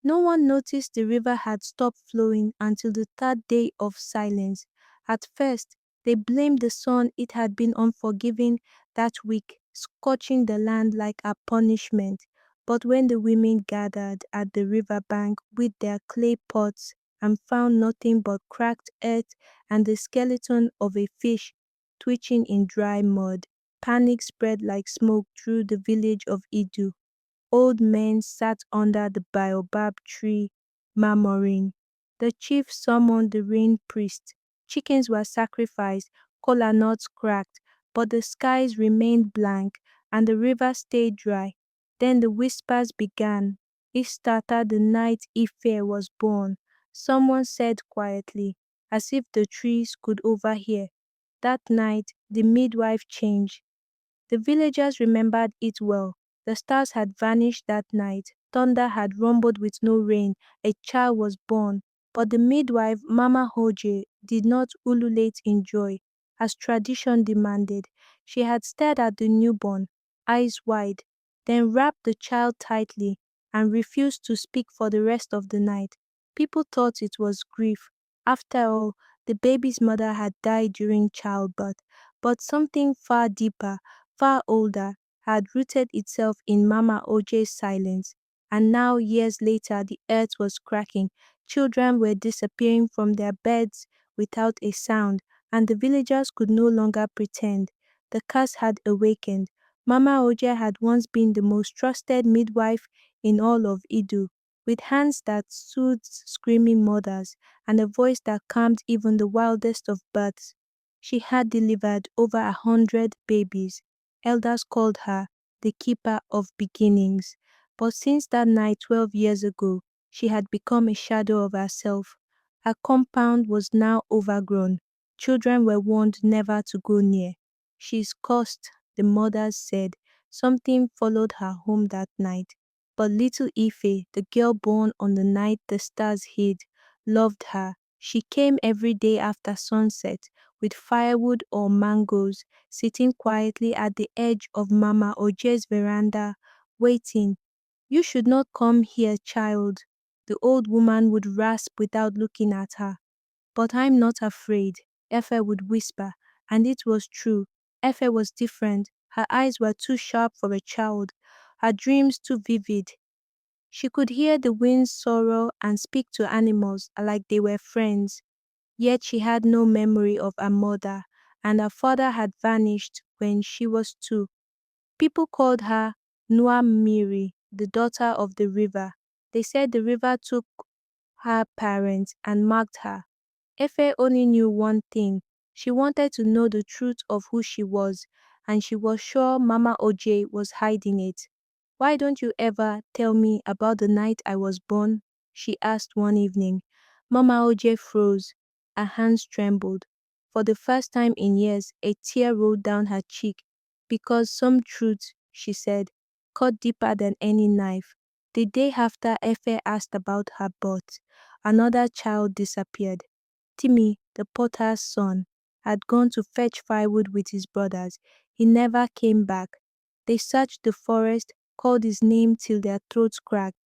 No one noticed the river had stopped flowing until the third day of silence. At first, they blamed the sun. It had been unforgiving that week, scorching the land like a punishment. But when the women gathered at the river bank with their clay pots and found nothing but cracked earth and the skeleton of a fish twitching in dry mud, panic spread like smoke through the village of Idu. Old men sat under the baobab tree, murmuring. The chief summoned the rain priest. Chickens were sacrificed, kola nuts cracked, but the skies remained blank and the river stayed dry. Then the whispers began. It started the night Ife was born. Someone said quietly, as if the trees could overhear. That night, the midwife changed. The villagers remembered it well. The stars had vanished that night. Thunder had rumbled with no rain. A child was born. But the midwife, Mama Hoje, did not ululate in joy, as tradition demanded. She had stared at the newborn, eyes wide, then wrapped the child tightly and refused to speak for the rest of the night. People thought it was grief. After all, the baby's mother had died during childbirth. But something far deeper, far older, had rooted itself in Mama Oje's silence. And now, years later, the earth was cracking. Children were disappearing from their beds without a sound, and the villagers could no longer pretend. The curse had awakened. Mama Oje had once been the most trusted midwife in all of Idu, with hands that soothed screaming mothers and a voice that calmed even the wildest of births. She had delivered over 100 babies. Elders called her the keeper of beginnings. But since that night 12 years ago, she had become a shadow of herself. Her compound was now overgrown. Children were warned never to go near. She's cursed, the mothers said. Something followed her home that night. But little Ife, the girl born on the night the stars hid, loved her. She came every day after sunset with firewood or mangoes, sitting quietly at the edge of Mama Oje's veranda, waiting. You should not come here, child, the old woman would rasp without looking at her. But I'm not afraid, Efe would whisper, and it was true. Efe was different. Her eyes were too sharp for a child, her dreams too vivid. She could hear the wind's sorrow and speak to animals like they were friends. Yet she had no memory of her mother, and her father had vanished when she was 2. People called her Nwamiri, the daughter of the river. They said the river took her parents and marked her. Efe only knew one thing. She wanted to know the truth of who she was, and she was sure Mama Oje was hiding it. Why don't you ever tell me about the night I was born? She asked one evening. Mama Oje froze. Her hands trembled. For the first time in years, a tear rolled down her cheek. Because some truth, she said, cut deeper than any knife. The day after Efe asked about her birth, another child disappeared. Timmy, the potter's son, had gone to fetch firewood with his brothers. He never came back. They searched the forest, called his name till their throats cracked,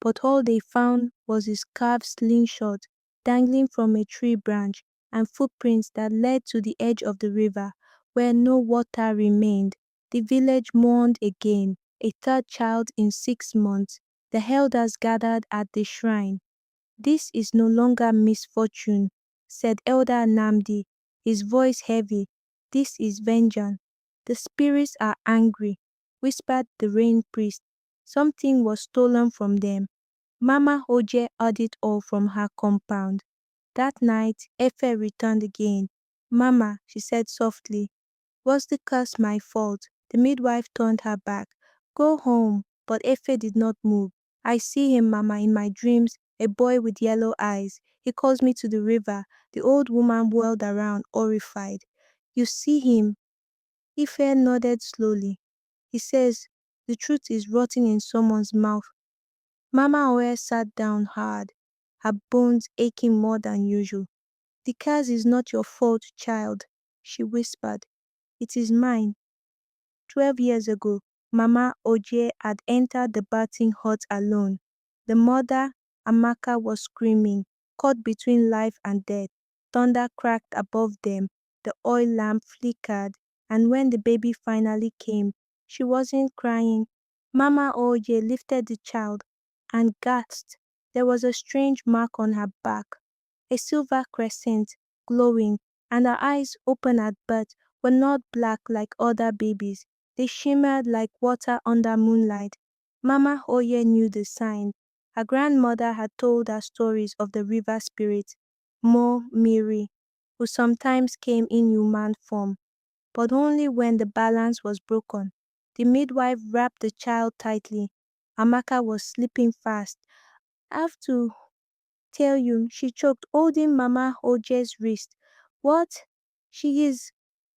but all they found was his carved slingshot dangling from a tree branch and footprints that led to the edge of the river, where no water remained. The village mourned again, a third child in 6 months. The elders gathered at the shrine. This is no longer misfortune, said Elder Namdi, his voice heavy. This is vengeance. The spirits are angry, whispered the rain priest. Something was stolen from them. Mama Oje heard it all from her compound. That night, Efe returned again. Mama, she said softly, was the curse my fault? The midwife turned her back. Go home. But Efe did not move. I see him, Mama, in my dreams, a boy with yellow eyes. He calls me to the river. The old woman whirled around, horrified. You see him? Ife nodded slowly. He says, the truth is rotting in someone's mouth. Mama Oe sat down hard, her bones aching more than usual. The curse is not your fault, child, she whispered. It is mine. 12 years ago, Mama Oje had entered the bathing hut alone. The mother, Amaka was screaming, caught between life and death. Thunder cracked above them, the oil lamp flickered, and when the baby finally came, she wasn't crying. Mama Oye lifted the child and gasped. There was a strange mark on her back, a silver crescent, glowing, and her eyes, open at birth, were not black like other babies. They shimmered like water under moonlight. Mama Oye knew the sign. Her grandmother had told her stories of the river spirit, Mo Miri, who sometimes came in human form, but only when the balance was broken. The midwife wrapped the child tightly. Amaka was sleeping fast. I have to tell you, she choked, holding Mama Oje's wrist. What? She is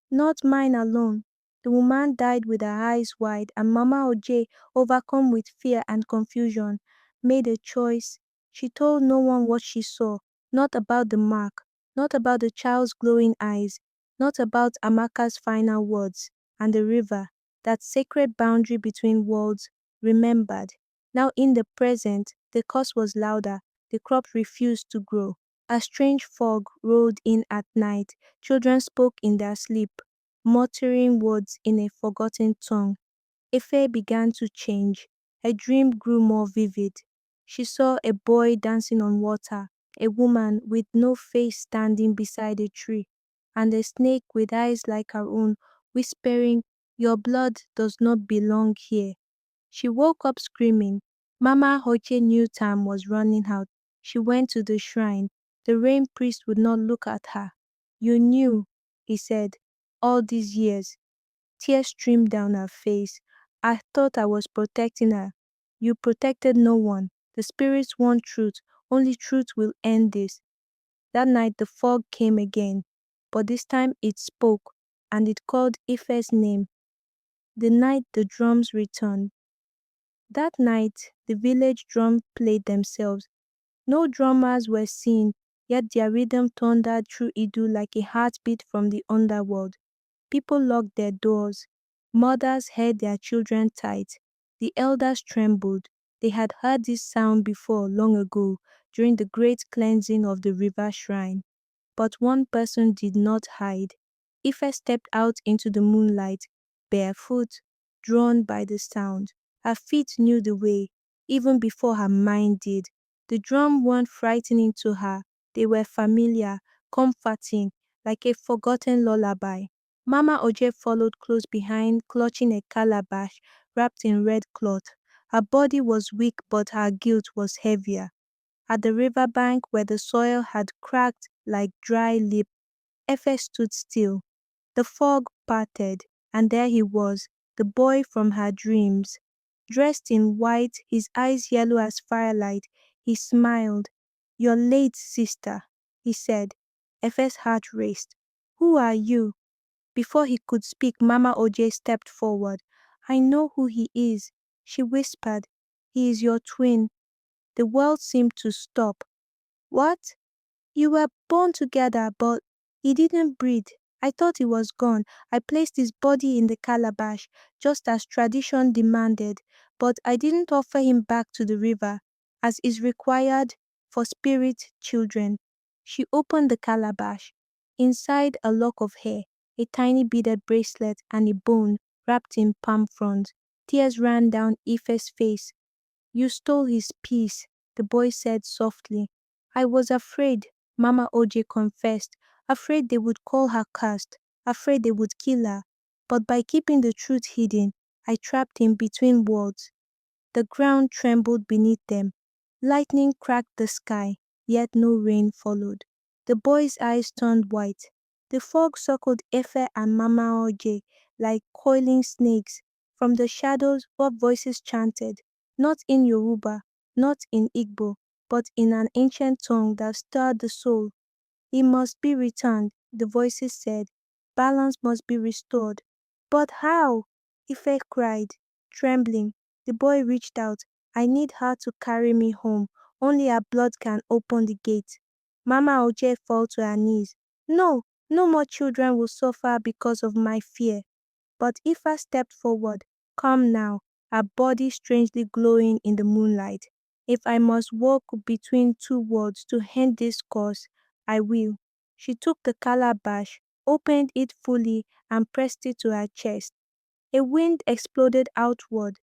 not mine alone. The woman died with her eyes wide, and Mama Oje, overcome with fear and confusion, made a choice. She told no one what she saw, not about the mark, not about the child's glowing eyes, not about Amaka's final words, and the river, that sacred boundary between worlds, remembered. Now in the present, the curse was louder, the crop refused to grow. A strange fog rolled in at night. Children spoke in their sleep, muttering words in a forgotten tongue. Ife began to change. Her dream grew more vivid. She saw a boy dancing on water, a woman with no face standing beside a tree, and a snake with eyes like her own, whispering, "Your blood does not belong here." She woke up screaming. Mama Hoche knew time was running out. She went to the shrine. The rain priest would not look at her. "You knew," he said, "all these years." Tears streamed down her face. "I thought I was protecting her." "You protected no one. The spirits want truth. Only truth will end this." That night the fog came again, but this time it spoke, and it called Ife's name. The night the drums returned. That night the village drum played themselves. No drummers were seen, yet their rhythm thundered through Idu like a heartbeat from the underworld. People locked their doors. Mothers held their children tight. The elders trembled. They had heard this sound before long ago, during the great cleansing of the river shrine. But one person did not hide. Ife stepped out into the moonlight, barefoot, drawn by the sound. Her feet knew the way, even before her mind did. The drum weren't frightening to her. They were familiar, comforting, like a forgotten lullaby. Mama Oje followed close behind, clutching a calabash wrapped in red cloth. Her body was weak, but her guilt was heavier. At the riverbank, where the soil had cracked like dry lip, Efe stood still. The fog parted, and there he was, the boy from her dreams. Dressed in white, his eyes yellow as firelight, he smiled. "You're late, sister," he said. Efe's heart raced. "Who are you?" Before he could speak, Mama Oje stepped forward. "I know who he is," she whispered. "He is your twin." The world seemed to stop. "What? You were born together, but he didn't breathe. I thought he was gone. I placed his body in the calabash, just as tradition demanded, but I didn't offer him back to the river, as is required for spirit children." She opened the calabash. Inside, a lock of hair, a tiny beaded bracelet, and a bone wrapped in palm fronds. Tears ran down Ife's face. "You stole his peace," the boy said softly. "I was afraid," Mama Oje confessed, "afraid they would call her cursed, afraid they would kill her. But by keeping the truth hidden, I trapped him between worlds." The ground trembled beneath them. Lightning cracked the sky, yet no rain followed. The boy's eyes turned white. The fog circled Efe and Mama Oje like coiling snakes. From the shadows, what voices chanted, not in Yoruba, not in Igbo, but in an ancient tongue that stirred the soul. "He must be returned," the voices said. "Balance must be restored." "But how?" Ife cried, trembling. The boy reached out. "I need her to carry me home. Only her blood can open the gate." Mama Oje fell to her knees. "No, no more children will suffer because of my fear." But Ifa stepped forward, calm now, her body strangely glowing in the moonlight. If I must walk between two worlds to end this course, I will. She took the calabash, opened it fully, and pressed it to her chest. A wind exploded outward.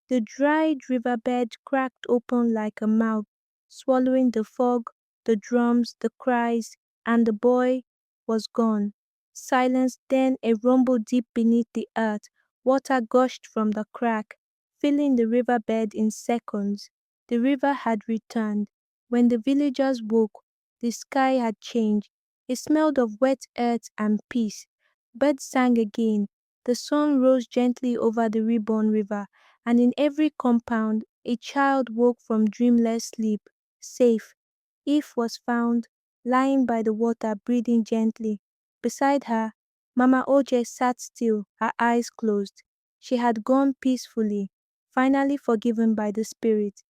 The dried riverbed cracked open like a mouth, swallowing the fog, the drums, the cries, and the boy was gone. Silence, then a rumble deep beneath the earth. Water gushed from the crack, filling the riverbed in seconds. The river had returned. When the villagers woke, the sky had changed. It smelled of wet earth and peace. Birds sang again. The sun rose gently over the reborn river, and in every compound a child woke from dreamless sleep, safe. Eve was found, lying by the water, breathing gently. Beside her, Mama Oje sat still, her eyes closed. She had gone peacefully, finally forgiven by the spirit.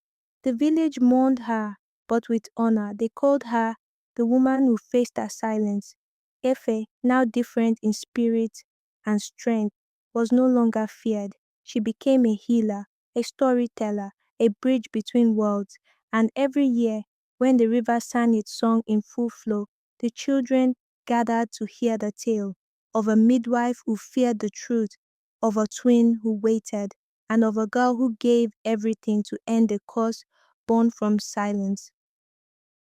The village mourned her, but with honor. They called her the woman who faced her silence. Efe, now different in spirit and strength, was no longer feared. She became a healer, a storyteller, a bridge between worlds, and every year, when the river sang its song in full flow, the children gathered to hear the tale of a midwife who feared the truth, of a twin who waited, and of a girl who gave everything to end a curse born from silence.